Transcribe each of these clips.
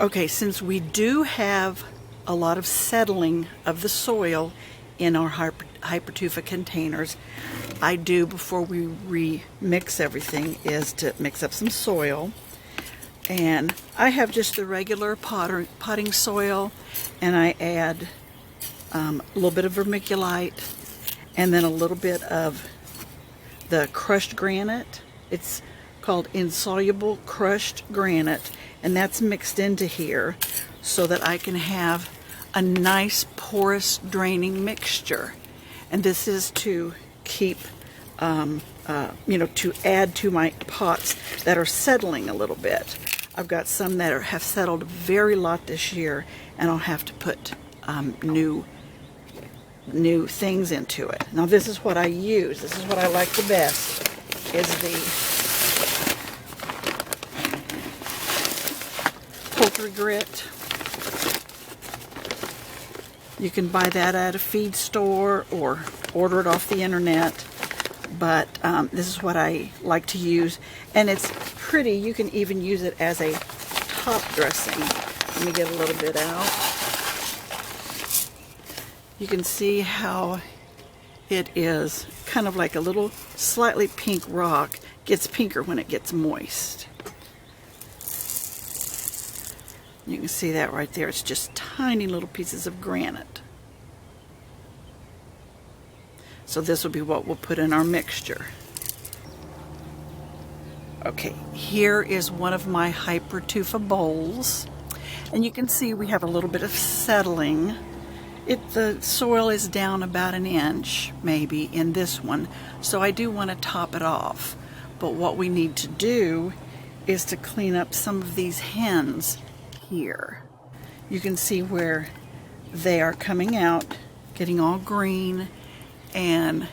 Okay, since we do have a lot of settling of the soil in our hypertufa containers, I do, before we remix everything, is to mix up some soil. And I have just the regular potting soil, and I add a little bit of vermiculite and then a little bit of the crushed granite. It's called insoluble crushed granite, and that's mixed into here so that I can have a nice porous draining mixture. And this is to keep to add to my pots that are settling a little bit. I've got some that have settled very lot this year, and I'll have to put new things into it. Now this is what I use. This is what I like the best, is the poultry grit. You can buy that at a feed store or order it off the internet, but this is what I like to use, and it's pretty. You can even use it as a top dressing. Let me get a little bit out. You can see how it is kind of like a little slightly pink rock. Gets pinker when it gets moist. You can see that right there. It's just tiny little pieces of granite. So this will be what we'll put in our mixture. Okay, here is one of my hypertufa bowls. And you can see we have a little bit of settling. The soil is down about an inch, maybe, in this one. So I do want to top it off. But what we need to do is to clean up some of these hens here. You can see where they are coming out, getting all green and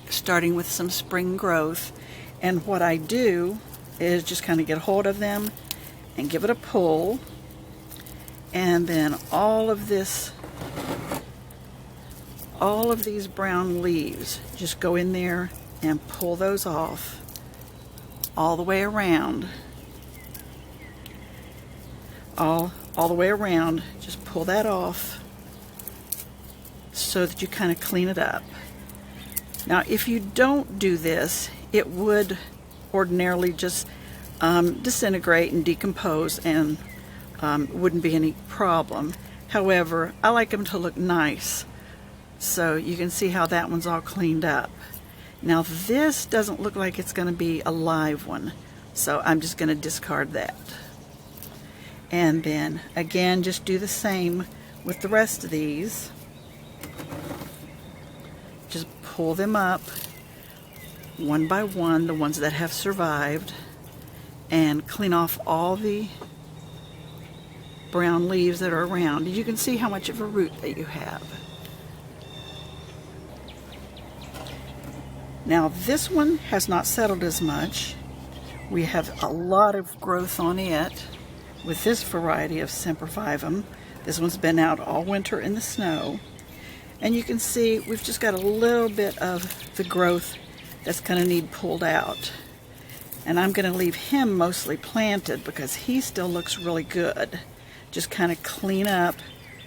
starting with some spring growth. And what I do is just kind of get a hold of them and give it a pull, and then all of these brown leaves, just go in there and pull those off all the way around. All the way around, just pull that off so that you kind of clean it up. Now if you don't do this, it would ordinarily just disintegrate and decompose, and wouldn't be any problem. However, I like them to look nice, so you can see how that one's all cleaned up. Now this doesn't look like it's going to be a live one, so I'm just going to discard that. And then again, just do the same with the rest of these. Just pull them up one by one, the ones that have survived, and clean off all the brown leaves that are around. You can see how much of a root that you have. Now this one has not settled as much. We have a lot of growth on it with this variety of sempervivum. This one's been out all winter in the snow. And you can see we've just got a little bit of the growth that's going to need pulled out. And I'm going to leave him mostly planted because he still looks really good. Just kind of clean up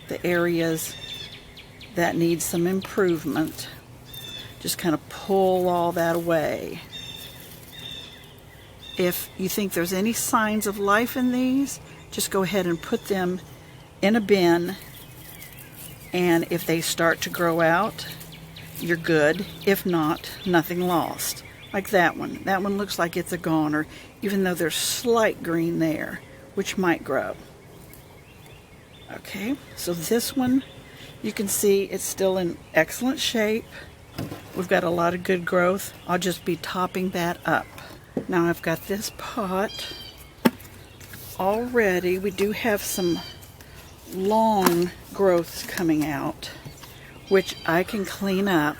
the areas that need some improvement. Just kind of pull all that away. If you think there's any signs of life in these, just go ahead and put them in a bin, and if they start to grow out, you're good. If not, nothing lost. Like that one. That one looks like it's a goner, even though there's slight green there, which might grow. Okay, so this one, you can see it's still in excellent shape. We've got a lot of good growth. I'll just be topping that up. Now I've got this pot already. We do have some long growths coming out, which I can clean up.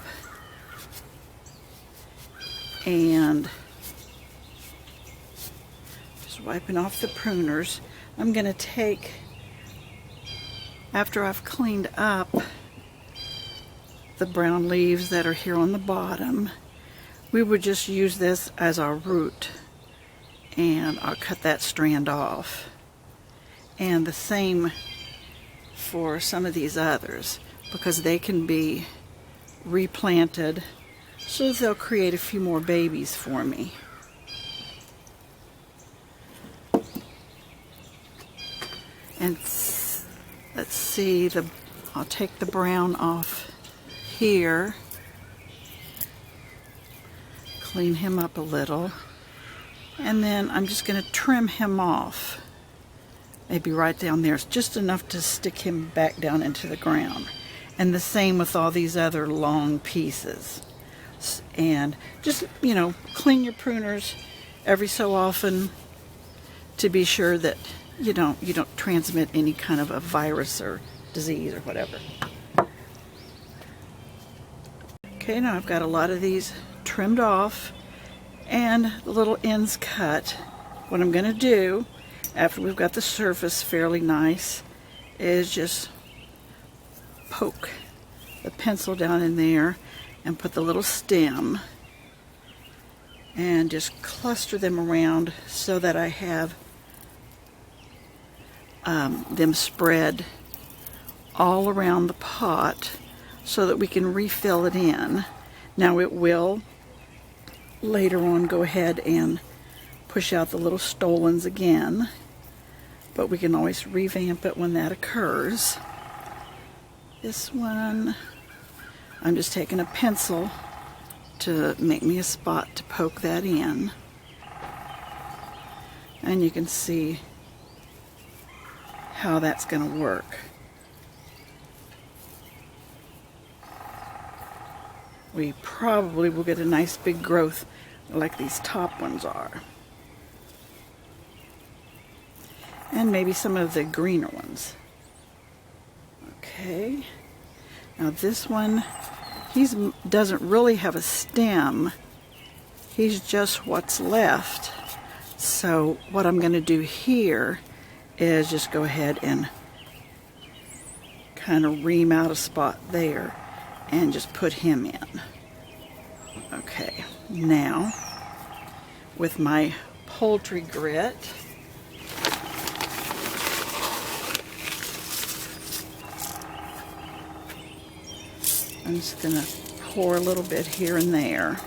And just wiping off the pruners. I'm going to take, after I've cleaned up the brown leaves that are here on the bottom, we would just use this as our root, and I'll cut that strand off. And the same for some of these others, because they can be replanted so they'll create a few more babies for me. And let's see, I'll take the brown off here, clean him up a little, and then I'm just going to trim him off. Maybe right down there. It's just enough to stick him back down into the ground. And the same with all these other long pieces. And just, you know, clean your pruners every so often to be sure that you don't transmit any kind of a virus or disease or whatever. Okay, now I've got a lot of these trimmed off and the little ends cut. What I'm going to do after we've got the surface fairly nice is just poke the pencil down in there and put the little stem and just cluster them around so that I have them spread all around the pot so that we can refill it in. Now it will later on go ahead and push out the little stolons again, but we can always revamp it when that occurs. This one, I'm just taking a pencil to make me a spot to poke that in. And you can see how that's going to work. We probably will get a nice big growth like these top ones are. And maybe some of the greener ones. Okay. Now this one, he doesn't really have a stem. He's just what's left. So what I'm going to do here is just go ahead and kind of ream out a spot there and just put him in. Okay, now with my poultry grit, I'm just going to pour a little bit here and there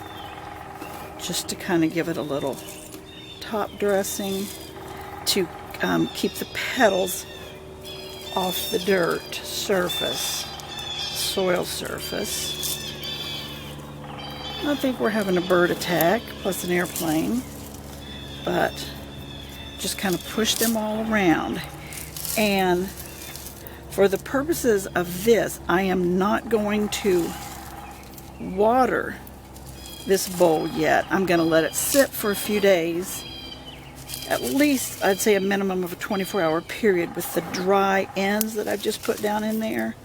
just to kind of give it a little top dressing to keep the petals off the dirt surface, soil surface. I think we're having a bird attack plus an airplane, but just kind of push them all around. And for the purposes of this, I am not going to water this bowl yet. I'm going to let it sit for a few days, at least I'd say a minimum of a 24-hour period with the dry ends that I've just put down in there.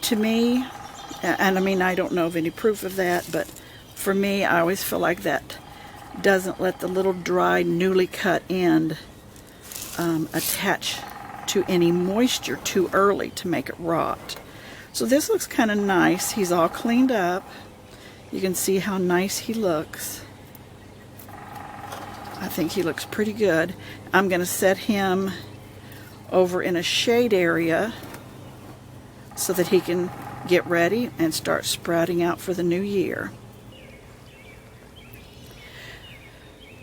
To me, and I mean, I don't know of any proof of that, but for me, I always feel like that doesn't let the little dry, newly cut end attach to any moisture too early to make it rot. So this looks kind of nice. He's all cleaned up. You can see how nice he looks. I think he looks pretty good. I'm going to set him over in a shade area so that he can get ready and start sprouting out for the new year.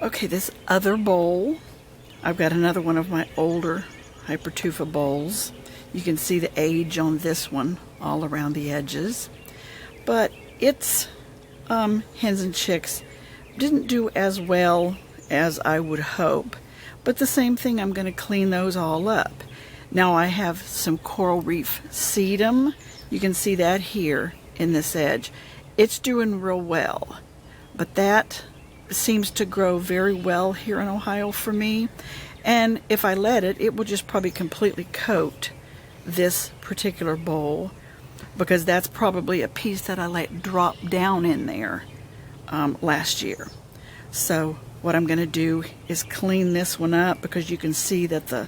Okay, this other bowl, I've got another one of my older hypertufa bowls. You can see the age on this one all around the edges, but its hens and chicks didn't do as well as I would hope, but the same thing, I'm going to clean those all up. Now I have some coral reef sedum. You can see that here in this edge. It's doing real well, but that seems to grow very well here in Ohio for me, and if I let it, it will just probably completely coat this particular bowl, because that's probably a piece that I let drop down in there last year. So what I'm going to do is clean this one up, because you can see that the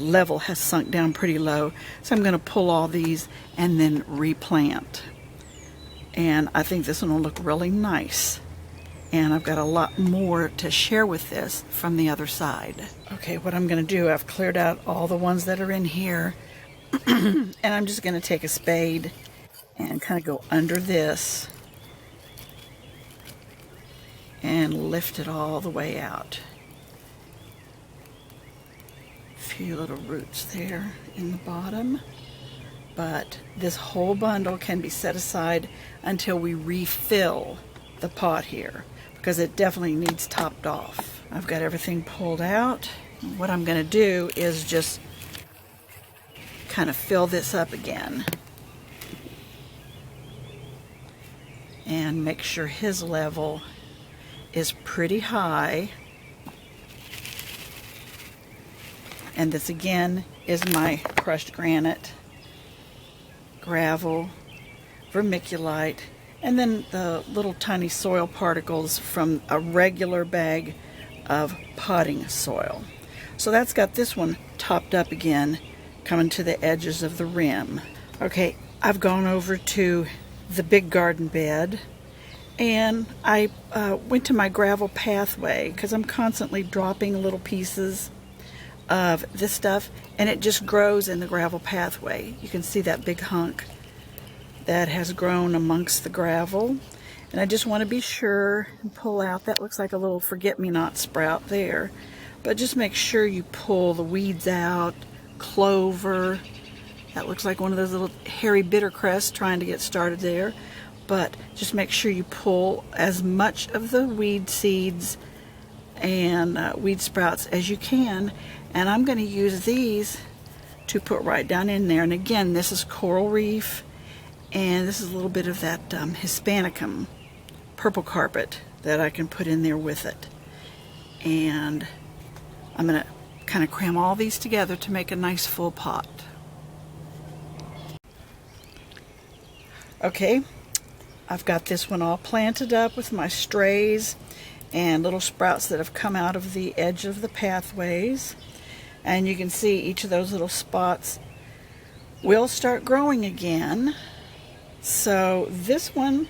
level has sunk down pretty low. So I'm going to pull all these and then replant. And I think this one will look really nice. And I've got a lot more to share with this from the other side. Okay, what I'm going to do, I've cleared out all the ones that are in here. And I'm just going to take a spade and kind of go under this and lift it all the way out. A few little roots there in the bottom. But this whole bundle can be set aside until we refill the pot here, because it definitely needs topped off. I've got everything pulled out. What I'm going to do is just kind of fill this up again and make sure his level is pretty high. And this again is my crushed granite, gravel, vermiculite, and then the little tiny soil particles from a regular bag of potting soil. So that's got this one topped up again, coming to the edges of the rim. Okay, I've gone over to the big garden bed, and I went to my gravel pathway because I'm constantly dropping little pieces of this stuff, and it just grows in the gravel pathway. You can see that big hunk that has grown amongst the gravel, and I just want to be sure and pull out. That looks like a little forget-me-not sprout there, but just make sure you pull the weeds out. Clover, that looks like one of those little hairy bittercrests trying to get started there, but just make sure you pull as much of the weed seeds and weed sprouts as you can. And I'm going to use these to put right down in there. And again, this is coral reef, and this is a little bit of that Hispanicum purple carpet that I can put in there with it. And I'm going to kind of cram all these together to make a nice full pot. Okay, I've got this one all planted up with my strays and little sprouts that have come out of the edge of the pathways. And you can see each of those little spots will start growing again. So this one,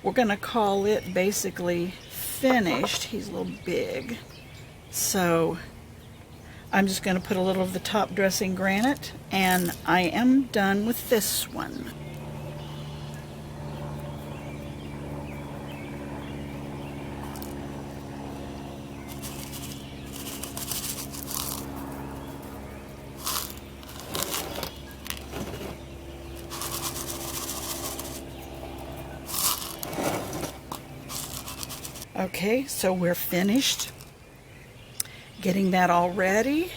we're going to call it basically finished. He's a little big. So I'm just going to put a little of the top dressing granite, and I am done with this one. Okay, so we're finished getting that all ready,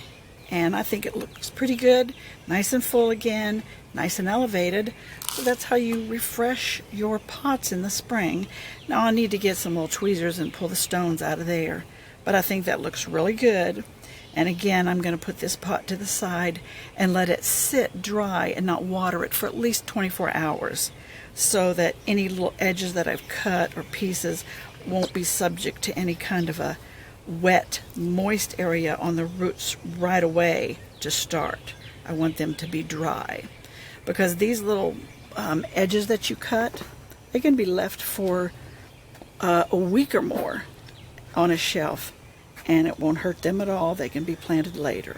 and I think it looks pretty good, nice and full again, nice and elevated. So that's how you refresh your pots in the spring. Now I need to get some little tweezers and pull the stones out of there, but I think that looks really good. And again, I'm going to put this pot to the side and let it sit dry and not water it for at least 24 hours so that any little edges that I've cut or pieces won't be subject to any kind of a wet, moist area on the roots right away to start. I want them to be dry, because these little edges that you cut, they can be left for a week or more on a shelf, and it won't hurt them at all. They can be planted later.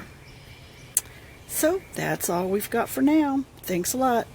So that's all we've got for now. Thanks a lot.